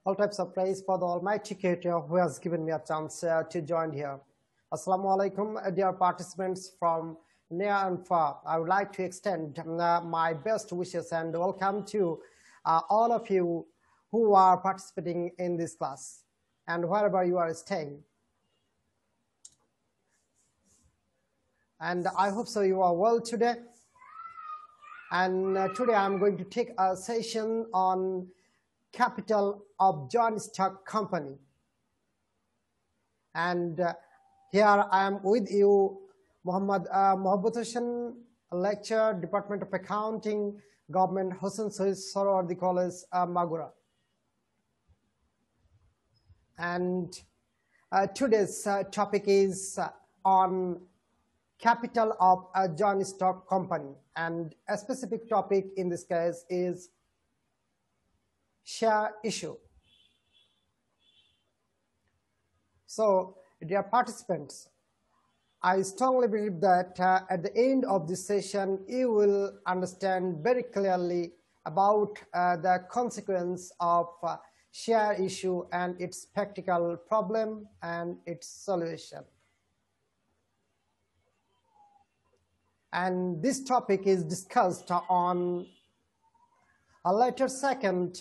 All types of praise for the Almighty Creator who has given me a chance to join here. Assalamu alaikum, dear participants from near and far. I would like to extend my best wishes and welcome to all of you who are participating in this class and wherever you are staying. And I hope so you are well today. And today I'm going to take a session on capital of joint stock company. And here I am with you, Muhammad Mohabbat Hussain, lecturer, Department of Accounting, Government Hussain Said Sohrawardi College, Magura. And today's topic is on capital of a joint stock company, and a specific topic in this case is share issue. So, dear participants, I strongly believe that at the end of this session, you will understand very clearly about the consequence of share issue and its practical problem and its solution. And this topic is discussed on letter 2,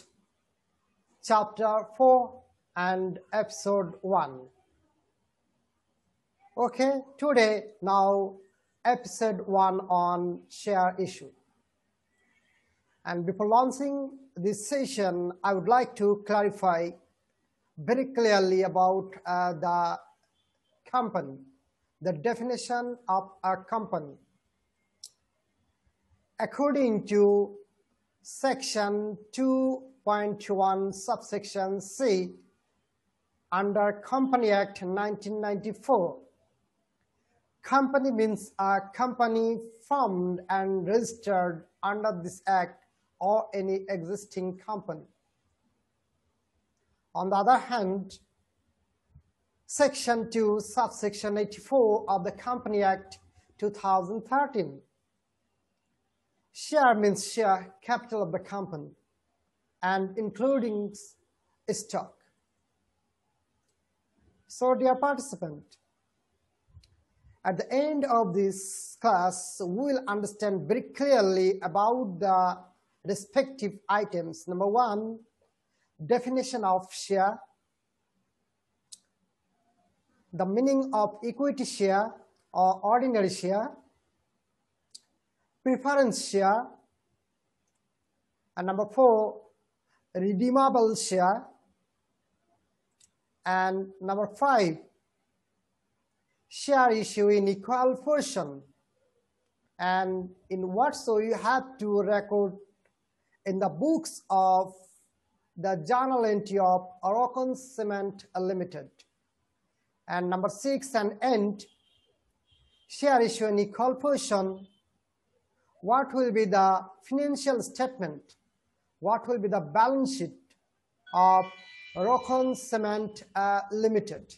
chapter 4 and episode 1. Okay, today now episode 1 on share issue. And before launching this session, I would like to clarify very clearly about the company, the definition of a company. According to section 2.1 subsection C under Company Act 1994, company means a company formed and registered under this act or any existing company. On the other hand, section 2 subsection 84 of the Company Act 2013, share means share capital of the company and including stock. So, dear participant, at the end of this class, we will understand very clearly about the respective items. Number 1, definition of share, the meaning of equity share or ordinary share, preference share, and number 4, redeemable share, and number 5, share issue in equal portion, and in what so you have to record in the books of the journal entry of Arakan Cement Limited, and number 6 and end, share issue in equal portion. What will be the financial statement? What will be the balance sheet of Arakan Cement Limited?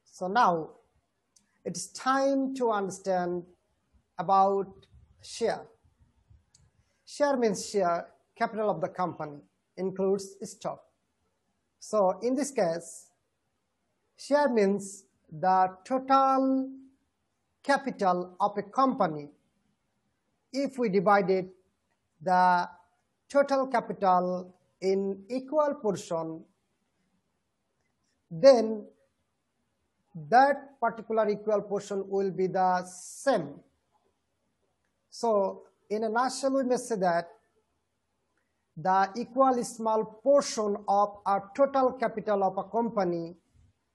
So now, it's time to understand about share. Share means share capital of the company, includes stock. So in this case, share means the total capital of a company. If we divided the total capital in equal portion, then that particular equal portion will be the same. So in a nutshell, we may say that the equal small portion of a total capital of a company,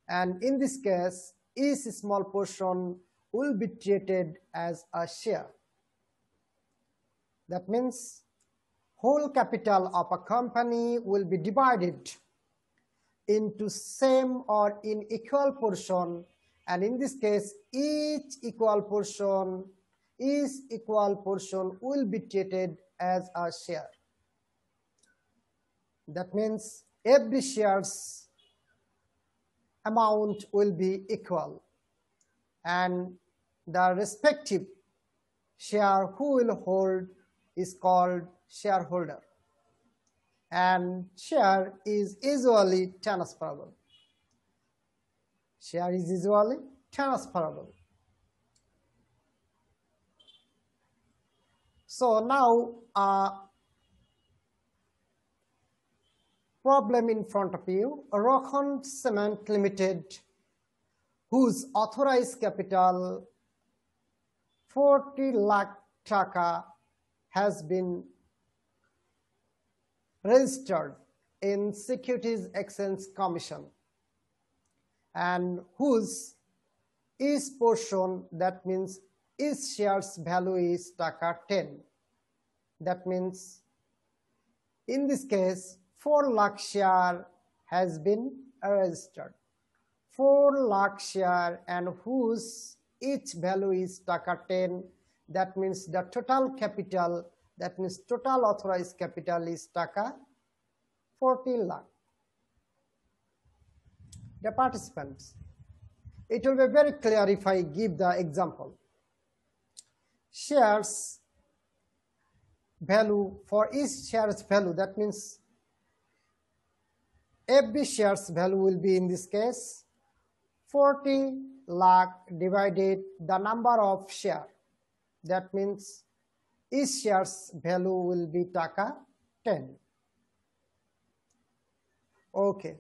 and in this case, each small portion will be treated as a share. That means whole capital of a company will be divided into same or in equal portion, and in this case, each equal portion will be treated as a share. That means every share's amount will be equal, and the respective share who will hold is called shareholder. and share is usually transferable. Share is usually transferable. So now problem in front of you. Rockon Cement Limited, whose authorized capital 40 lakh taka has been registered in Securities Exchange Commission, and whose each portion, that means each share's value is taka 10. That means in this case 4 lakh share has been registered. 4 lakh share and whose each value is taka 10. That means the total capital, that means total authorized capital is taka 40 lakh. The participants, it will be very clear if I give the example. Shares value, for each share's value, that means every share's value will be in this case 40 lakh divided the number of share. That means each share's value will be taka 10. Okay.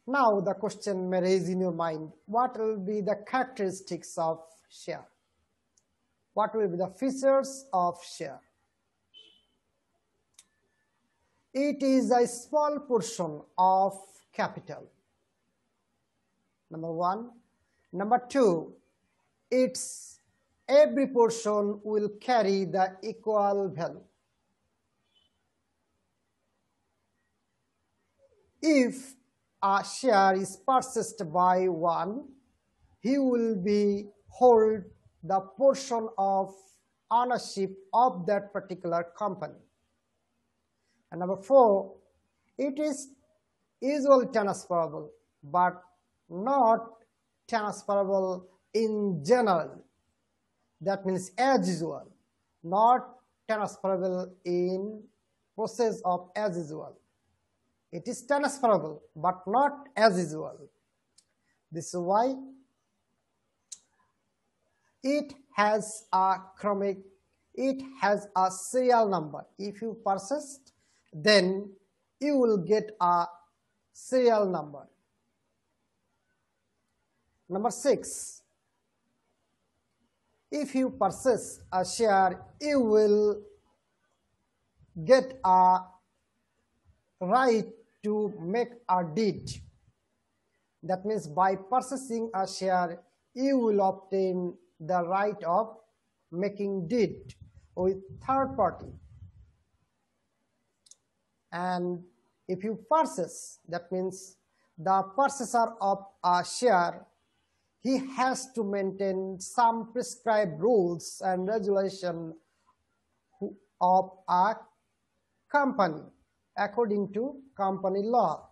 Now the question may raise in your mind, what will be the characteristics of share? What will be the features of share? It is a small portion of capital. Number one. Number two, its every portion will carry the equal value. If a share is purchased by one, he will be hold the portion of ownership of that particular company. And number four, it is usually transferable, but not transferable in general. That means as usual, not transferable in process of as usual. It is transferable, but not as usual. This is why it has a chromic, it has a serial number. If you purchased, then you will get a serial number. Number six, if you purchase a share, you will get a right to make a deed. That means by purchasing a share, you will obtain the right of making deed with third party. And if you purchase, that means the purchaser of a share, he has to maintain some prescribed rules and regulation of a company according to company law.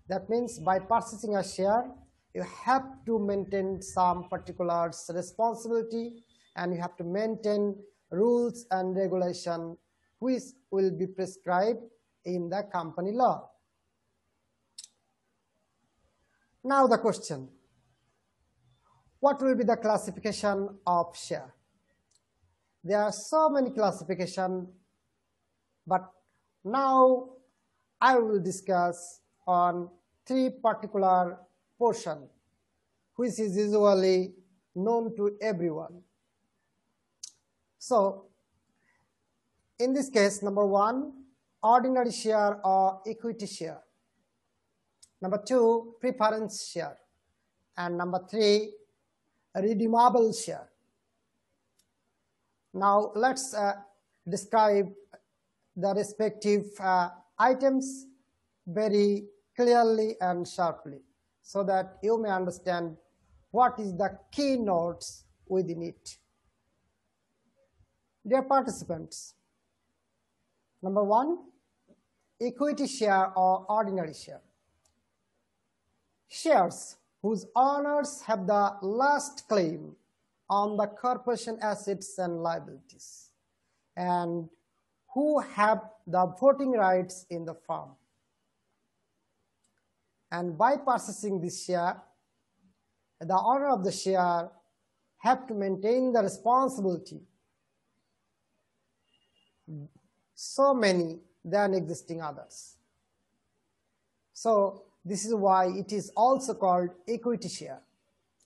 That means by purchasing a share, you have to maintain some particular responsibility, and you have to maintain rules and regulation which will be prescribed in the company law. Now the question, what will be the classification of share? There are so many classifications, but now I will discuss on three particular portions which is usually known to everyone. So in this case, number one, ordinary share or equity share. Number two, preference share. And number three, redeemable share. Now let's describe the respective items very clearly and sharply so that you may understand what is the keynotes within it. Dear participants, number one, equity share or ordinary share. Shares whose owners have the last claim on the corporation assets and liabilities, and who have the voting rights in the firm. And by purchasing this share, the owner of the share have to maintain the responsibility so many than existing others. So this is why it is also called equity share.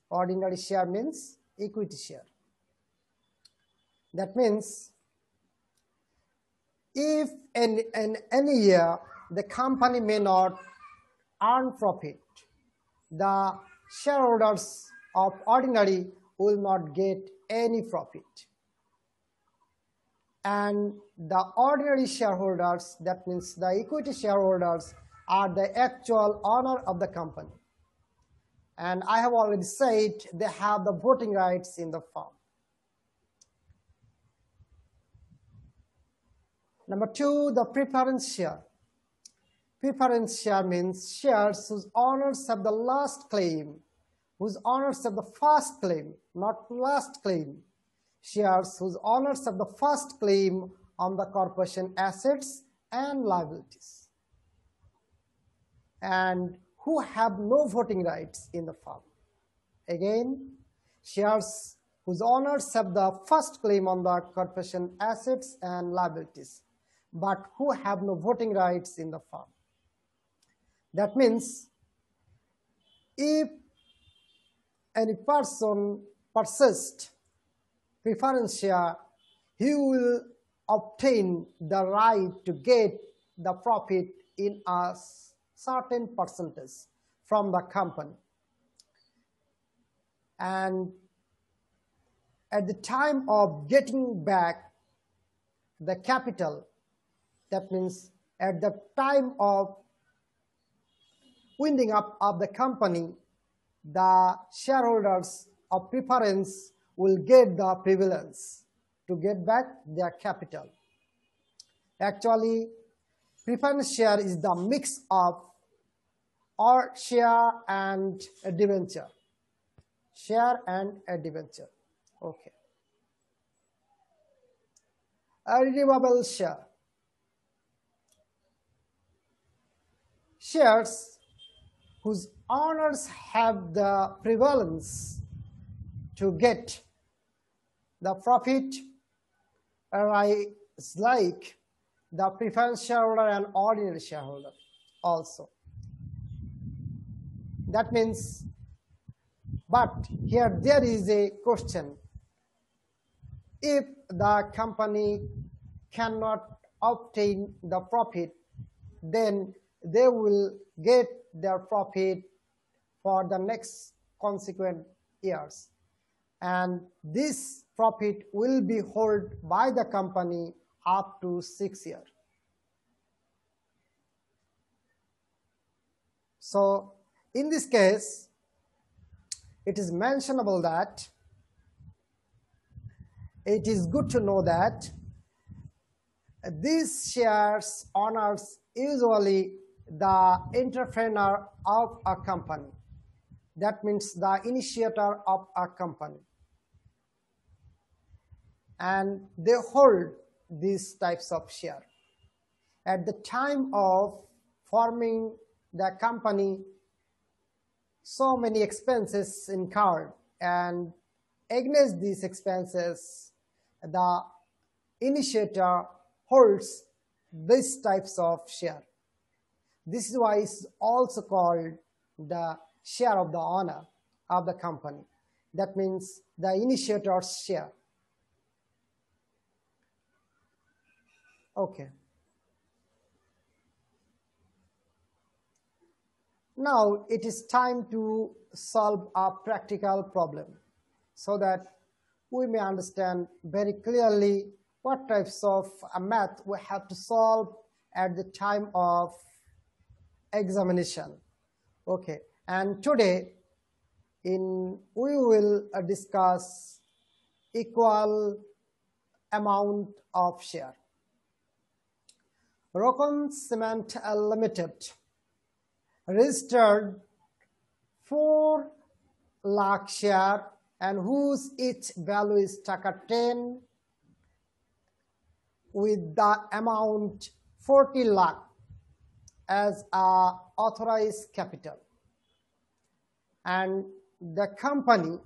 Ordinary share means equity share. That means if in any year the company may not earn profit, the shareholders of ordinary will not get any profit. And the ordinary shareholders, that means the equity shareholders, are the actual owner of the company. And I have already said they have the voting rights in the firm. Number 2, the preference share. Preference share means shares whose owners have the last claim, whose owners have the first claim, not last claim. Shares whose owners have the first claim on the corporation assets and liabilities, and who have no voting rights in the firm. Again, shares whose owners have the first claim on the corporation assets and liabilities, but who have no voting rights in the firm. That means if any person purchased preference share, he will obtain the right to get the profit in a certain percentage from the company. And at the time of getting back the capital, that means at the time of winding up of the company, the shareholders of preference will get the prevalence to get back their capital. Actually, preference share is the mix of share and a debenture. Share and a debenture. Okay. A redeemable share. Shares whose owners have the prevalence to get the profit is like the preference shareholder and ordinary shareholder also. That means, but here there is a question. If the company cannot obtain the profit, then they will get their profit for the next consequent years. And this profit will be held by the company up to 6 years. So in this case, it is mentionable that it is good to know that these shares owners usually the entrepreneur of a company. That means the initiator of a company. And they hold these types of share. At the time of forming the company, so many expenses incurred, and against these expenses, the initiator holds these types of share. This is why it's also called the share of the owner of the company. That means the initiator's share. Okay. Now it is time to solve a practical problem so that we may understand very clearly what types of math we have to solve at the time of examination. Okay, and today we will discuss equal amount of share. Rokon Cement Limited registered 4 lakh share and whose each value is taka 10 with the amount 40 lakh as a authorized capital, and the company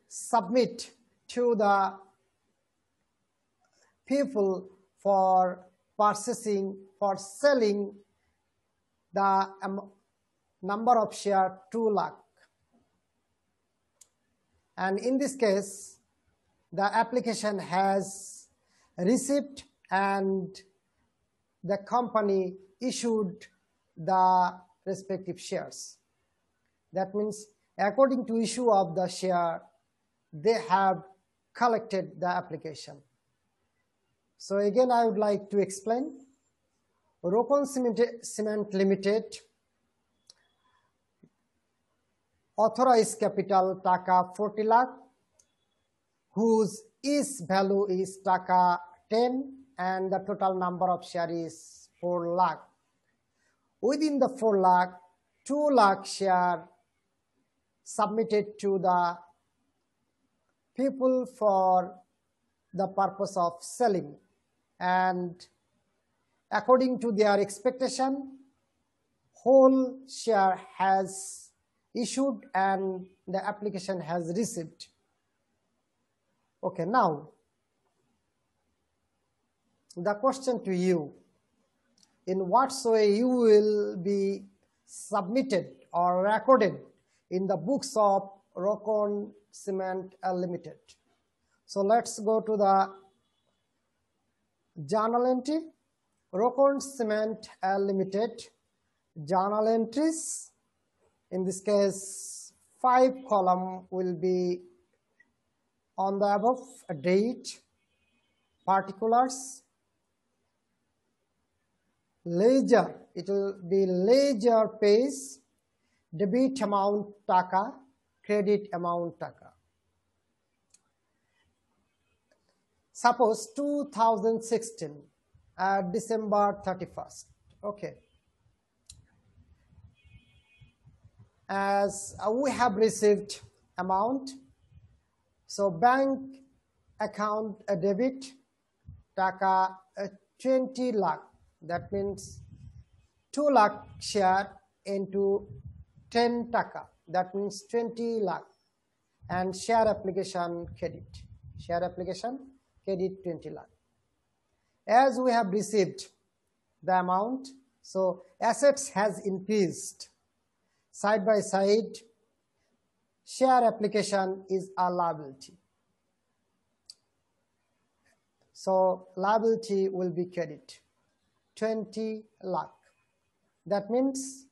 submit to the people for selling the number of share 2 lakh. And in this case, the application has received and the company issued the respective shares. That means according to issue of the share, they have collected the application. So again, I would like to explain. Rokon Cement Limited authorized capital taka 40 lakh, whose is value is taka 10, and the total number of share is 4 lakh. Within the 4 lakh, 2 lakh share submitted to the people for the purpose of selling, and according to their expectation, whole share has issued and the application has received. Okay, now the question to you, in what way you will be submitted or recorded in the books of Rokon Cement Limited. So let's go to the journal entry. Rokon Cement Limited journal entries. In this case, 5 column will be on the above: date, particulars, ledger. It will be ledger page, debit amount taka, credit amount taka. Suppose 2016, December 31st. Okay. As we have received amount, so bank account debit taka 20 lakh. That means 2 lakh share into 10 taka. That means 20 lakh. And share application credit. Share application credit 20 lakh. As we have received the amount, so assets has increased. Side by side, share application is a liability. So liability will be credit, 20 lakh. That means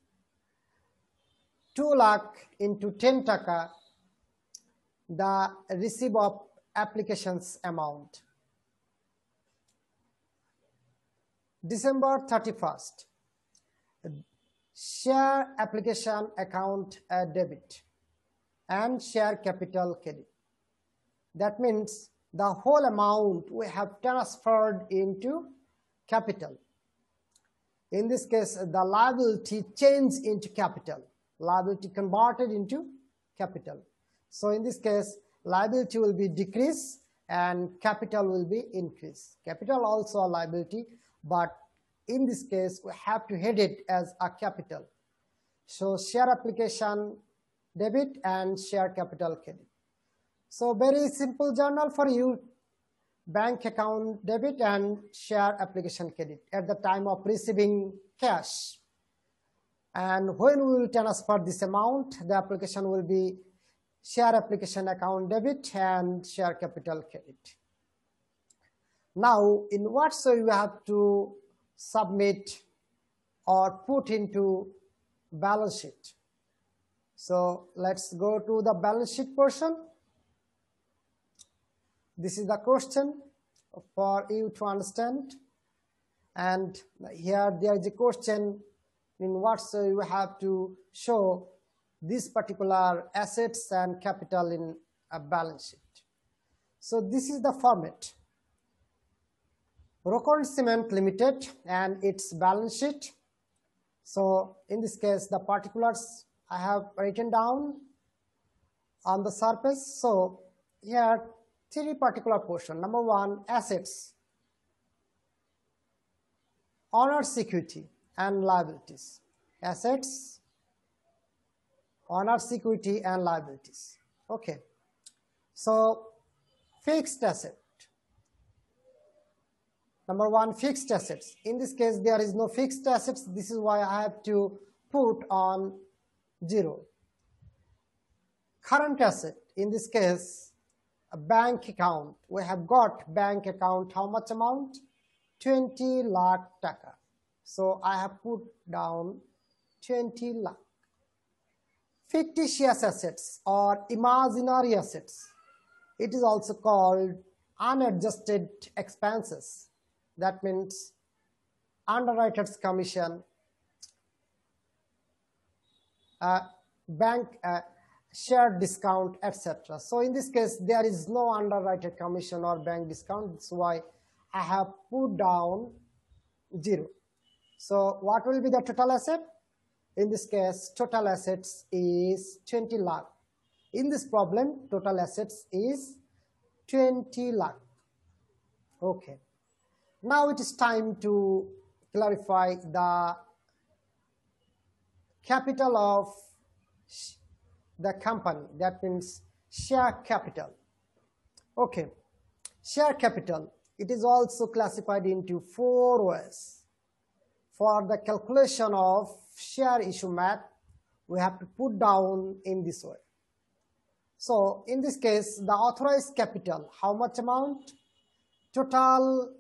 2 lakh into 10 taka, the receipt of applications amount. December 31st, share application account debit and share capital credit. That means the whole amount we have transferred into capital. In this case, the liability changed into capital. Liability converted into capital. So in this case, liability will be decreased and capital will be increased. Capital also a liability, but in this case, we have to head it as a capital. So share application debit and share capital credit. So very simple journal for you. Bank account debit and share application credit at the time of receiving cash. And when we will transfer this amount, the application will be share application account debit and share capital credit. Now, in what way you have to submit or put into balance sheet? So let's go to the balance sheet portion. This is the question for you to understand. And here there is a question, in what way you have to show this particular assets and capital in a balance sheet. So this is the format. Rokon Cement Limited and its balance sheet. So in this case, the particulars I have written down on the surface. So here three particular portion. Number one, assets, owner's equity and liabilities. Assets, owner's equity and liabilities. Okay. So fixed asset. Number one, fixed assets. In this case, there is no fixed assets. This is why I have to put on 0. Current asset. In this case, a bank account. We have got bank account. How much amount? 20 lakh taka. So I have put down 20 lakh. Fictitious assets or imaginary assets. It is also called unadjusted expenses. That means underwriter's commission, bank share discount, etc. So in this case, there is no underwriter commission or bank discount. That's why I have put down 0. So what will be the total asset? In this case, total assets is 20 lakh. In this problem, total assets is 20 lakh. Okay. Now it is time to clarify the capital of the company. That means share capital. Okay. Share capital. It is also classified into 4 ways. For the calculation of share issue math, we have to put down in this way. So in this case, the authorized capital, how much amount? Total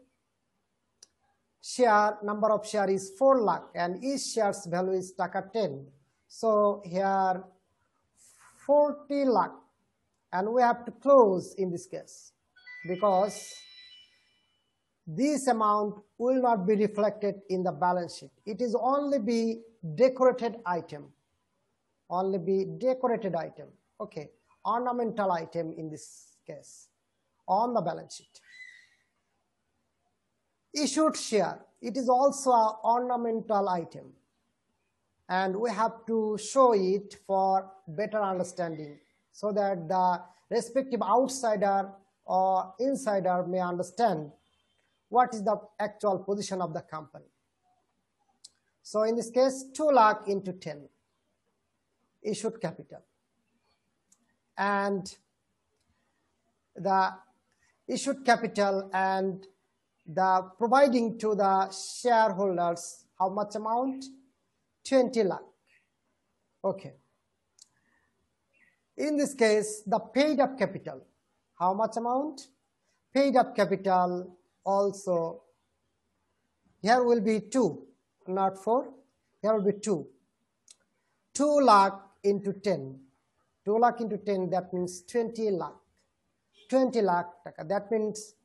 share, number of share is 4 lakh and each share's value is taka 10. So here 40 lakh, and we have to close in this case because this amount will not be reflected in the balance sheet. It is only be decorated item. Only be decorated item. Okay. Ornamental item in this case on the balance sheet. Issued share. It is also an ornamental item. And we have to show it for better understanding so that the respective outsider or insider may understand what is the actual position of the company. So in this case, 2 lakh into 10 issued capital. And the issued capital and the providing to the shareholders, how much amount? 20 lakh. Okay. In this case, the paid up capital, how much amount? Paid up capital also, here will be 2, not 4. Here will be 2. 2 lakh into 10. 2 lakh into 10, that means 20 lakh. 20 lakh taka. That means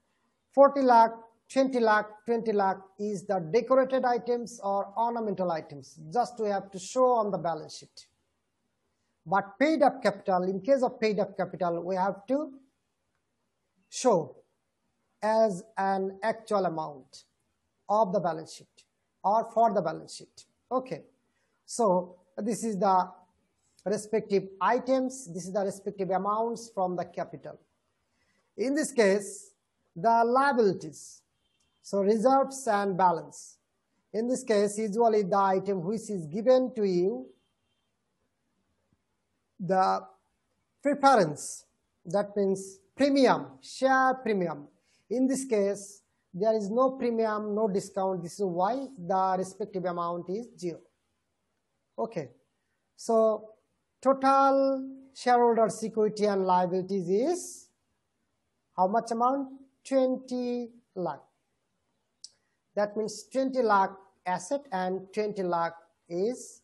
40 lakh, 20 lakh, 20 lakh is the decorated items or ornamental items. Just we have to show on the balance sheet. But paid up capital, in case of paid up capital, we have to show as an actual amount of the balance sheet or for the balance sheet. Okay. So this is the respective items. This is the respective amounts from the capital. In this case, the liabilities. So reserves and balance. In this case, usually the item which is given to you, the preference, that means premium, share premium. In this case, there is no premium, no discount. This is why the respective amount is 0. Okay. So total shareholders' equity and liabilities is how much amount? 20 lakh. That means 20 lakh asset and 20 lakh is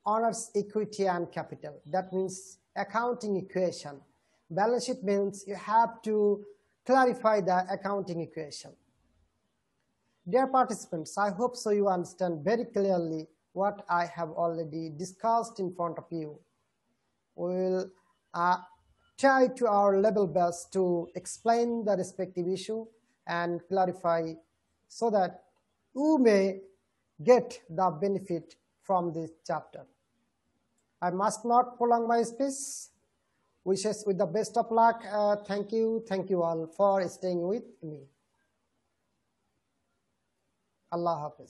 owner's equity and capital. That means accounting equation. Balance sheet means you have to clarify the accounting equation. Dear participants, I hope so you understand very clearly what I have already discussed in front of you. We will try to our level best to explain the respective issue and clarify so that you may get the benefit from this chapter. I must not prolong my speech. wishes with the best of luck. Thank you all for staying with me. Allah Hafiz.